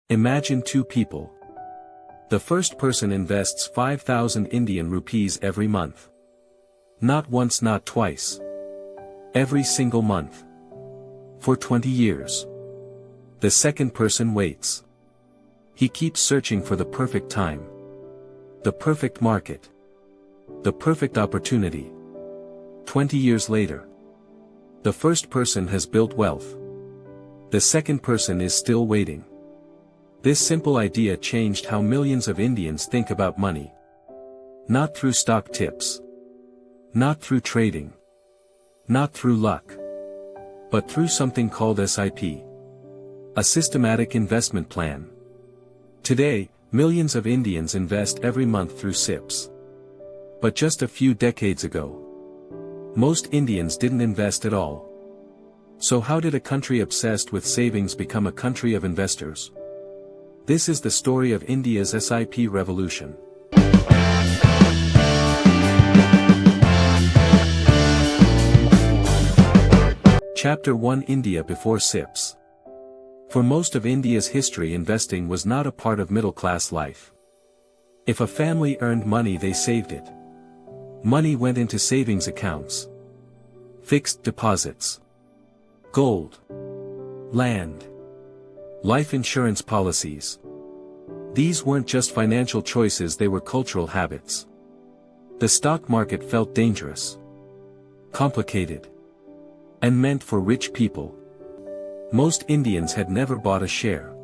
Imagine two people. The first person invests 5,000 Indian rupees every month. Not once, not twice. Every single month. For 20 years. The second person waits. He keeps searching for the perfect time. The perfect market. The perfect opportunity. 20 years later. The first person has built wealth. The second person is still waiting. This simple idea changed how millions of Indians think about money. Not through stock tips. Not through trading. Not through luck. But through something called SIP. A systematic investment plan. Today, millions of Indians invest every month through SIPs. But just a few decades ago, most Indians didn't invest at all. So how did a country obsessed with savings become a country of investors? This is the story of India's SIP revolution. Chapter 1: India before SIPs. For most of India's history, investing was not a part of middle-class life. If a family earned money, they saved it. Money went into savings accounts, fixed deposits, gold, land, life insurance policies. These weren't just financial choices, they were cultural habits. The stock market felt dangerous, complicated, and meant for rich people. Most Indians had never bought a share.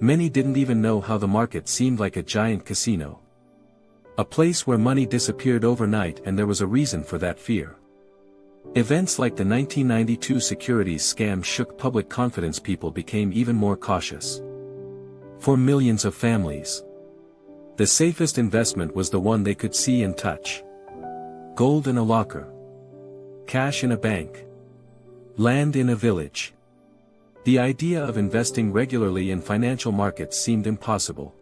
Many didn't even know how the market seemed like a giant casino. A place where money disappeared overnight, and there was a reason for that fear. Events like the 1992 securities scam shook public confidence. People became even more cautious. For millions of families, the safest investment was the one they could see and touch. Gold in a locker. Cash in a bank. Land in a village. The idea of investing regularly in financial markets seemed impossible.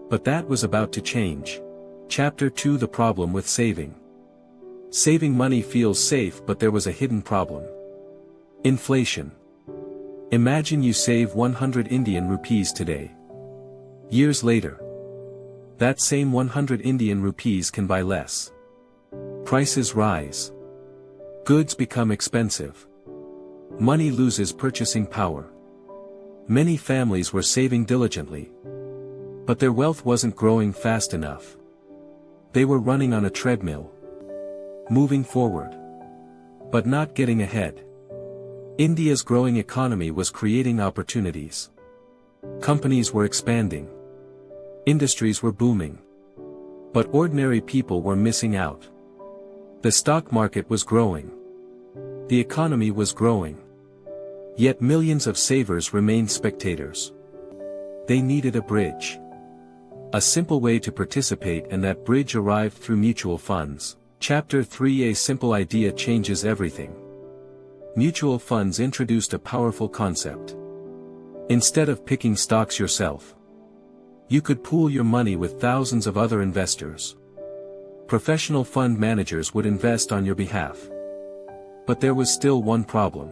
But that was about to change. Chapter 2: The problem with saving. Saving money feels safe, but there was a hidden problem. Inflation. Imagine you save 100 Indian rupees today. Years later, that same 100 Indian rupees can buy less. Prices rise. Goods become expensive. Money loses purchasing power. Many families were saving diligently, but their wealth wasn't growing fast enough. They were running on a treadmill, moving forward, but not getting ahead. India's growing economy was creating opportunities. Companies were expanding. Industries were booming. But ordinary people were missing out. The stock market was growing. The economy was growing. Yet millions of savers remained spectators. They needed a bridge. A simple way to participate, and that bridge arrived through mutual funds. Chapter 3: A simple idea changes everything. Mutual funds introduced a powerful concept. Instead of picking stocks yourself, you could pool your money with thousands of other investors. Professional fund managers would invest on your behalf. But there was still one problem.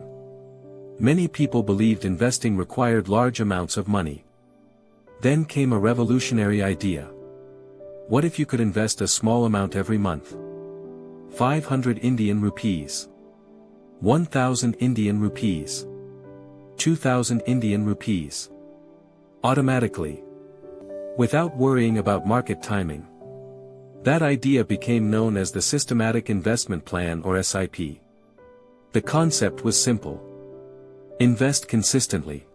Many people believed investing required large amounts of money. Then came a revolutionary idea. What if you could invest a small amount every month? 500 Indian rupees. 1,000 Indian rupees. 2,000 Indian rupees. Automatically. Without worrying about market timing. That idea became known as the Systematic Investment Plan, or SIP. The concept was simple. Invest consistently.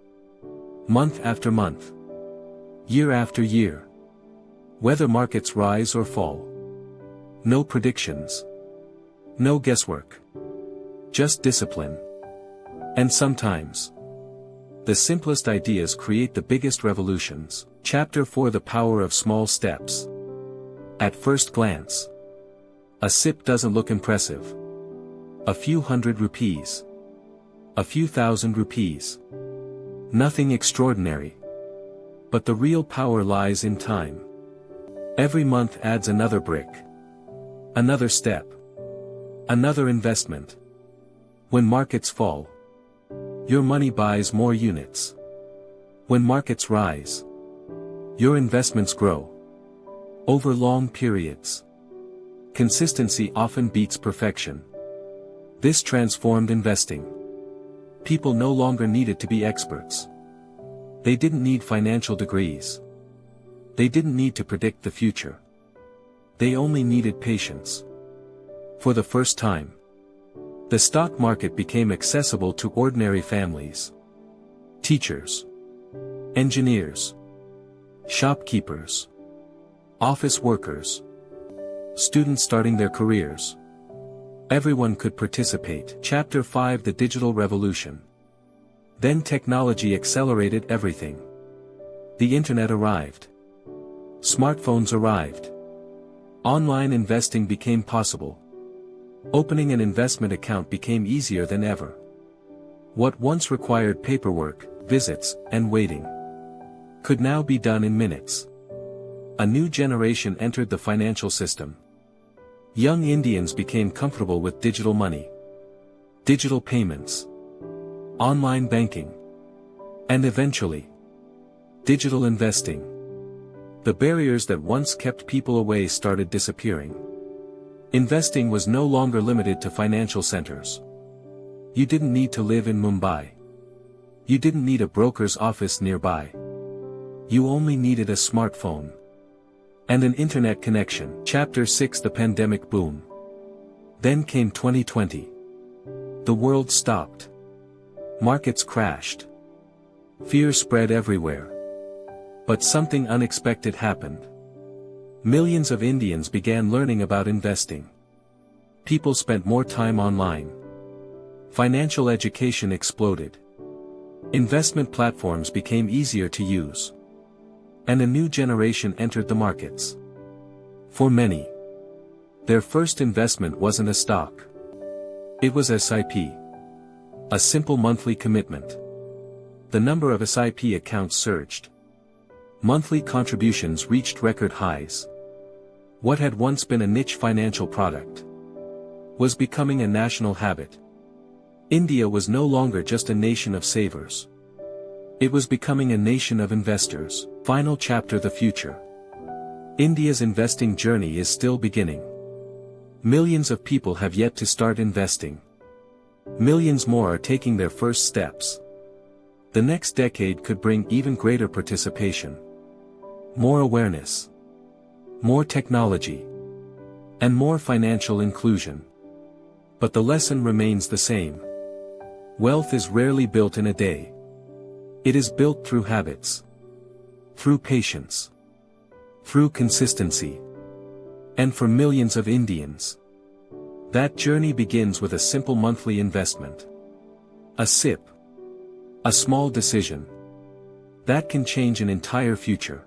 Month after month. Year after year. Whether markets rise or fall. No predictions. No guesswork. Just discipline. And sometimes, the simplest ideas create the biggest revolutions. Chapter 4: The power of small steps. At first glance, a SIP doesn't look impressive. A few hundred rupees. A few thousand rupees. Nothing extraordinary. But the real power lies in time. Every month adds another brick. Another step. Another investment. When markets fall, your money buys more units. When markets rise, your investments grow. Over long periods, consistency often beats perfection. This transformed investing. People no longer needed to be experts. They didn't need financial degrees. They didn't need to predict the future. They only needed patience. For the first time, the stock market became accessible to ordinary families. Teachers, engineers, shopkeepers, office workers, students starting their careers. Everyone could participate. Chapter 5: The Digital Revolution. Then technology accelerated everything. The internet arrived. Smartphones arrived. Online investing became possible. Opening an investment account became easier than ever. What once required paperwork, visits, and waiting could now be done in minutes. A new generation entered the financial system. Young Indians became comfortable with digital money, digital payments, online banking, and eventually, digital investing. The barriers that once kept people away started disappearing. Investing was no longer limited to financial centers. You didn't need to live in Mumbai. You didn't need a broker's office nearby. You only needed a smartphone and an internet connection. Chapter 6: The Pandemic Boom. Then came 2020. The world stopped. Markets crashed. Fear spread everywhere. But something unexpected happened. Millions of Indians began learning about investing. People spent more time online. Financial education exploded. Investment platforms became easier to use. And a new generation entered the markets. For many, their first investment wasn't a stock. It was SIP. A simple monthly commitment. The number of SIP accounts surged. Monthly contributions reached record highs. What had once been a niche financial product was becoming a national habit. India was no longer just a nation of savers. It was becoming a nation of investors. Final chapter: The Future. India's investing journey is still beginning. Millions of people have yet to start investing. Millions more are taking their first steps. The next decade could bring even greater participation, more awareness, more technology, and more financial inclusion. But the lesson remains the same. Wealth is rarely built in a day. It is built through habits, through patience, through consistency. And for millions of Indians, that journey begins with a simple monthly investment. A SIP. A small decision that can change an entire future.